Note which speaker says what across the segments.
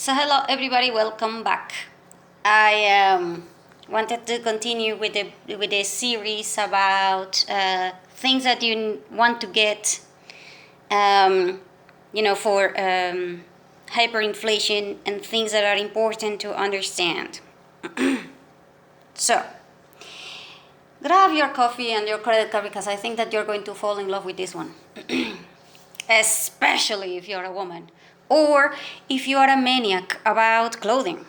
Speaker 1: So hello everybody, welcome back. I wanted to continue with the series about things that you want to get, for hyperinflation and things that are important to understand. So grab your coffee and your credit card because I think that you're going to fall in love with this one. Especially if you're a woman or if you are a maniac about clothing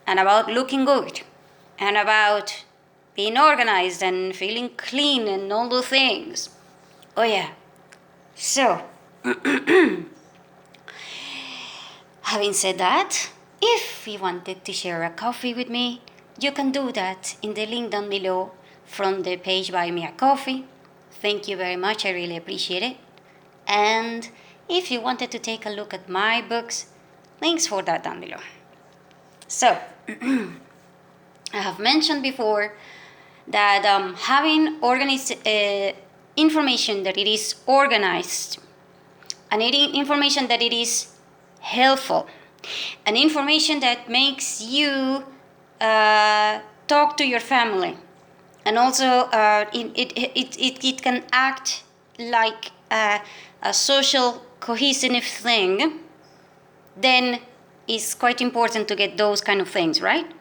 Speaker 1: and about looking good and about being organized and feeling clean and all the things. Oh yeah. So, having said that, if you wanted to share a coffee with me, you can do that in the link down below from the page Buy Me a Coffee. Thank you very much, I really appreciate it. And if you wanted to take a look at my books, links for that down below. So, I have mentioned before that having organized information that it is organized, and information that it is helpful, and information that makes you talk to your family, and also it can act like a social cohesive thing, then it's quite important to get those kind of things, right?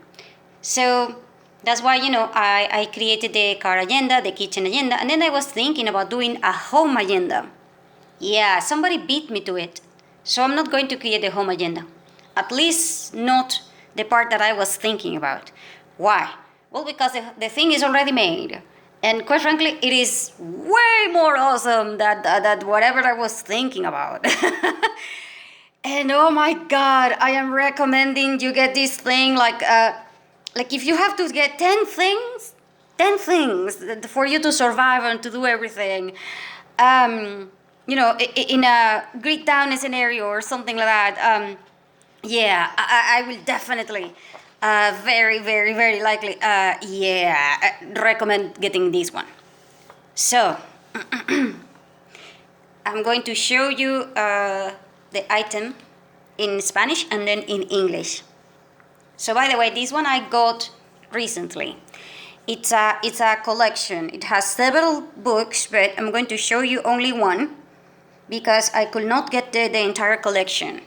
Speaker 1: So that's why, I created the car agenda, the kitchen agenda, and then I was thinking about doing a home agenda. Yeah, somebody beat me to it. So I'm not going to create the home agenda. At least not the part that I was thinking about. Why? Well, because the thing is already made. And quite frankly, it is way more awesome than whatever I was thinking about. And oh my God, I am recommending you get this thing like if you have to get 10 things for you to survive and to do everything, in a grid down scenario or something like that, I will definitely, very, very, very likely, recommend getting this one. So, I'm going to show you the item in Spanish and then in English. So by the way, this one I got recently. It's a collection. It has several books, but I'm going to show you only one because I could not get the entire collection.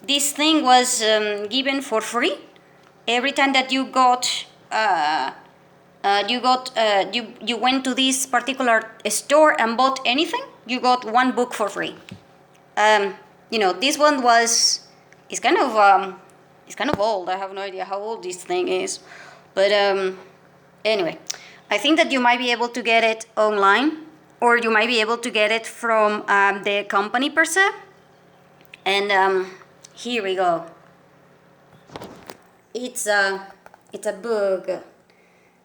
Speaker 1: This thing was given for free. Every time that you went to this particular store and bought anything, you got one book for free. This one it's kind of old. I have no idea how old this thing is, but anyway, I think that you might be able to get it online, or you might be able to get it from the company per se. And here we go. It's a book.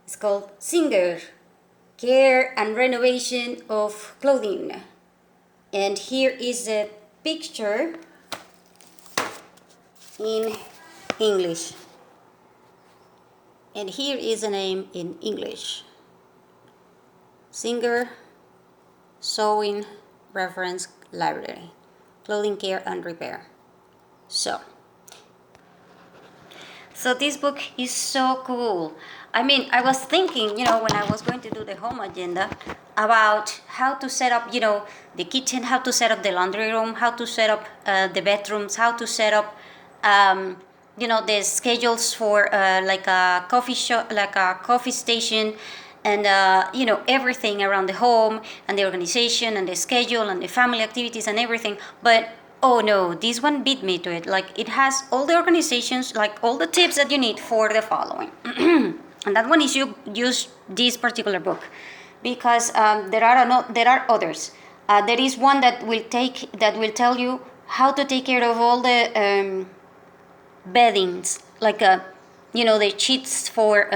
Speaker 1: It's called Singer, Care and Renovation of Clothing. And here is a picture in English. And here is a name in English. Singer Sewing Reference Library. Clothing Care and Repair. So this book is so cool. I mean, I was thinking, when I was going to do the home agenda, about how to set up, the kitchen, how to set up the laundry room, how to set up the bedrooms, how to set up, the schedules for like a coffee shop, like a coffee station, and everything around the home and the organization and the schedule and the family activities and everything. But oh no, this one beat me to it. Like, it has all the organizations, like all the tips that you need for the following. And that one is you use this particular book because there are others. There is one that will tell you how to take care of all the beddings, like the sheets for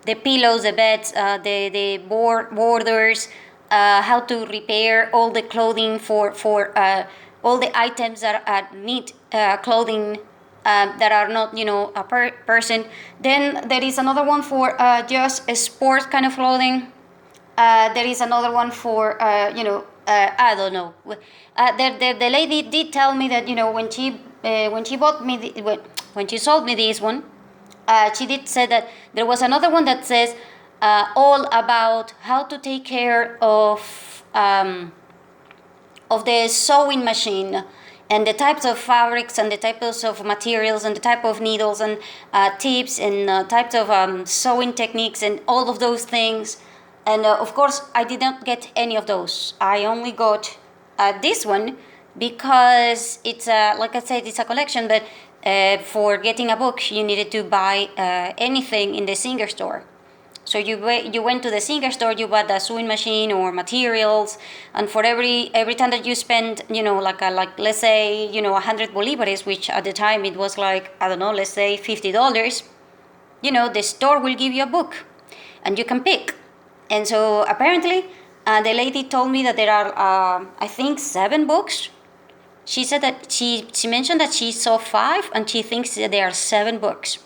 Speaker 1: the pillows, the beds, the borders, how to repair all the clothing for all the items that need clothing that are not, a person. Then there is another one for just a sport kind of clothing. There is another one for, I don't know. The lady did tell me that, when she when she bought me when she sold me this one, she did say that there was another one that says all about how to take care of the sewing machine and the types of fabrics and the types of materials and the type of needles and tips and types of sewing techniques and all of those things. And of course, I did not get any of those. I only got this one because it's like I said, it's a collection. But for getting a book, you needed to buy anything in the Singer store. So you went to the Singer store, you bought a sewing machine or materials, and for every time that you spend, like let's say 100 bolivares, which at the time it was like, I don't know, let's say $50, the store will give you a book, and you can pick. And so apparently, the lady told me that there are I think 7 books. She said that she mentioned that she saw 5, and she thinks that there are 7 books.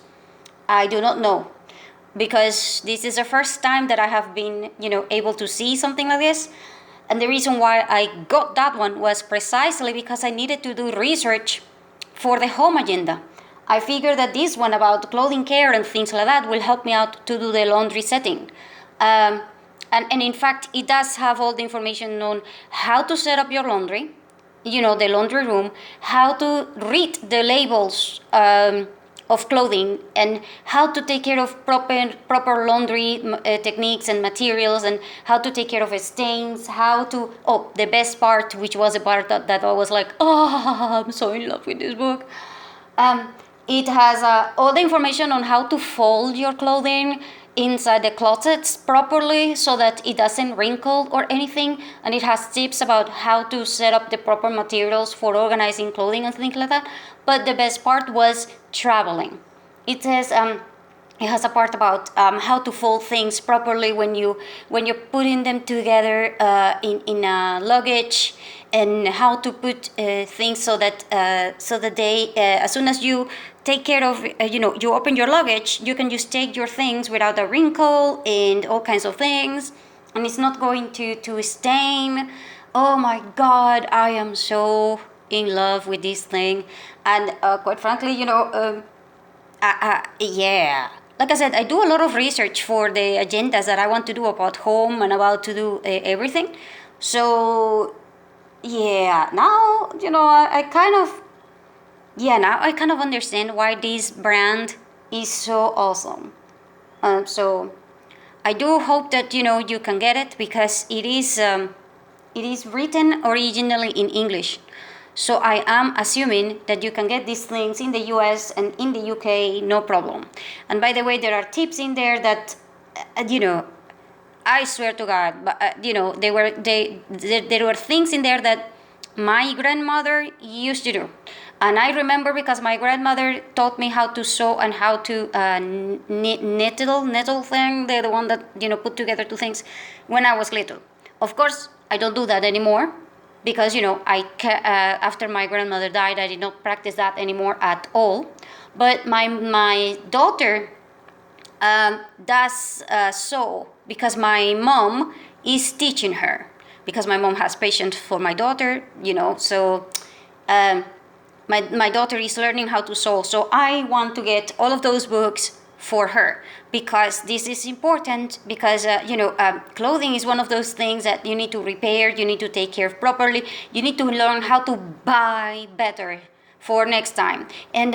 Speaker 1: I do not know, because this is the first time that I have been, able to see something like this. And the reason why I got that one was precisely because I needed to do research for the home agenda. I figured that this one about clothing care and things like that will help me out to do the laundry setting. And in fact, it does have all the information on how to set up your laundry, the laundry room, how to read the labels of clothing, and how to take care of proper laundry techniques and materials, and how to take care of stains, the best part, which was the part that I was like, I'm so in love with this book. It has all the information on how to fold your clothing inside the closets properly so that it doesn't wrinkle or anything, and it has tips about how to set up the proper materials for organizing clothing and things like that. But the best part was traveling. It says it has a part about how to fold things properly when you're putting them together in a luggage, and how to put things so that they as soon as you take care of you open your luggage, you can just take your things without a wrinkle and all kinds of things, and it's not going to stain. Oh my God, I am so in love with this thing. And quite frankly, yeah, like I said, I do a lot of research for the agendas that I want to do about home and about to do everything. So yeah, now I kind of understand why this brand is so awesome. So I do hope that you can get it, because it is written originally in English. So I am assuming that you can get these things in the US and in the UK, no problem. And by the way, there are tips in there that I swear to God, but there were things in there that my grandmother used to do. And I remember because my grandmother taught me how to sew and how to nettle thing, the one that put together two things, when I was little. Of course, I don't do that anymore, because after my grandmother died, I did not practice that anymore at all. But my daughter does sew, because my mom is teaching her, because my mom has patience for my daughter, so my daughter is learning how to sew. So I want to get all of those books for her, because this is important, because clothing is one of those things that you need to repair, you need to take care of properly, you need to learn how to buy better for next time. And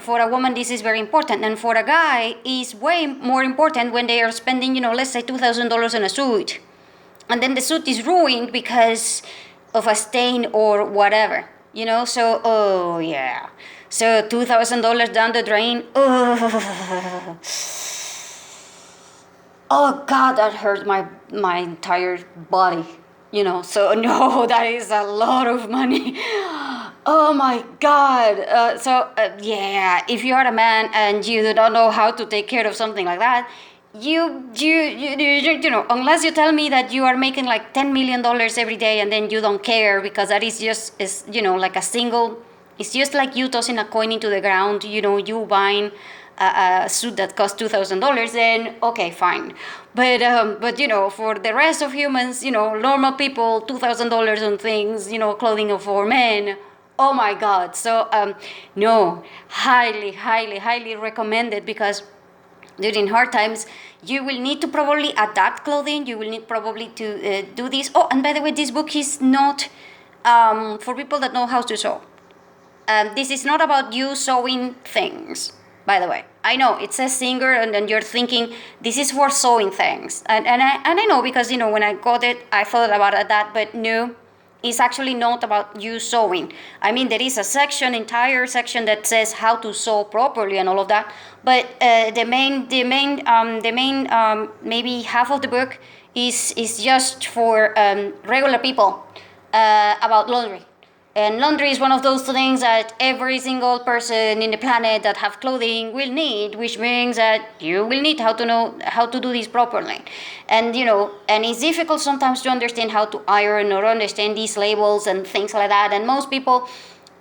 Speaker 1: for a woman this is very important, and for a guy is way more important when they are spending let's say $2,000 on a suit, and then the suit is ruined because of a stain or whatever, so oh yeah, so $2,000 down the drain. Oh God, that hurt my entire body, so no, that is a lot of money. Oh my God. Yeah, if you are a man and you do not know how to take care of something like that, you unless you tell me that you are making like $10 million every day, and then you don't care, because that is just like a single, it's just like you tossing a coin into the ground, you buying a suit that costs $2,000, then okay, fine. But for the rest of humans, normal people, $2,000 on things, clothing for men, Oh my God. So, no, highly, highly, highly recommended because during hard times, you will need to probably adapt clothing. You will need probably to do this. Oh, and by the way, this book is not for people that know how to sew. This is not about you sewing things, by the way. I know it says singer, and then you're thinking this is for sewing things, and I know because when I got it, I thought about that, but no, it's actually not about you sewing. I mean, there is a section, entire section that says how to sew properly and all of that, but the main maybe half of the book is just for regular people about laundry. And laundry is one of those things that every single person in the planet that have clothing will need, which means that you will need how to know how to do this properly. And and it's difficult sometimes to understand how to iron or understand these labels and things like that. And most people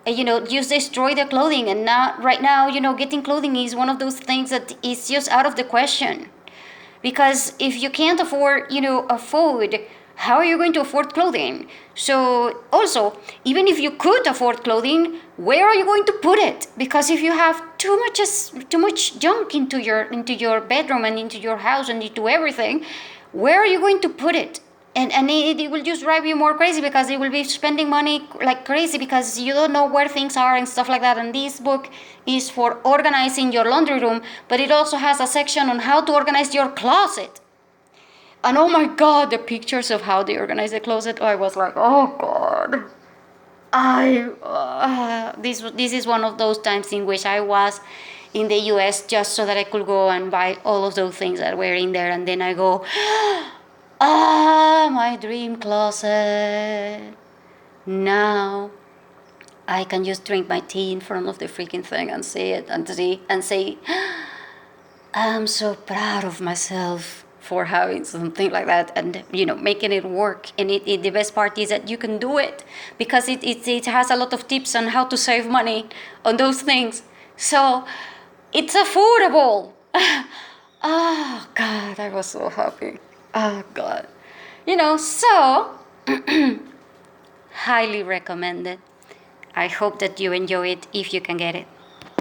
Speaker 1: just destroy their clothing. And now, right now, getting clothing is one of those things that is just out of the question. Because if you can't afford a food, how are you going to afford clothing? So also, even if you could afford clothing, where are you going to put it? Because if you have too much junk into your bedroom and into your house and into everything, where are you going to put it? And it will just drive you more crazy because you will be spending money like crazy because you don't know where things are and stuff like that. And this book is for organizing your laundry room, but it also has a section on how to organize your closet. And oh my God, the pictures of how they organize the closet, I was like, oh God. This is one of those times in which I was in the US just so that I could go and buy all of those things that were in there, and then I go, my dream closet. Now I can just drink my tea in front of the freaking thing and see it and say, I'm so proud of myself for having something like that and making it work. And the best part is that you can do it because it has a lot of tips on how to save money on those things. So it's affordable. Oh God, I was so happy. Oh God. So highly recommended. I hope that you enjoy it if you can get it.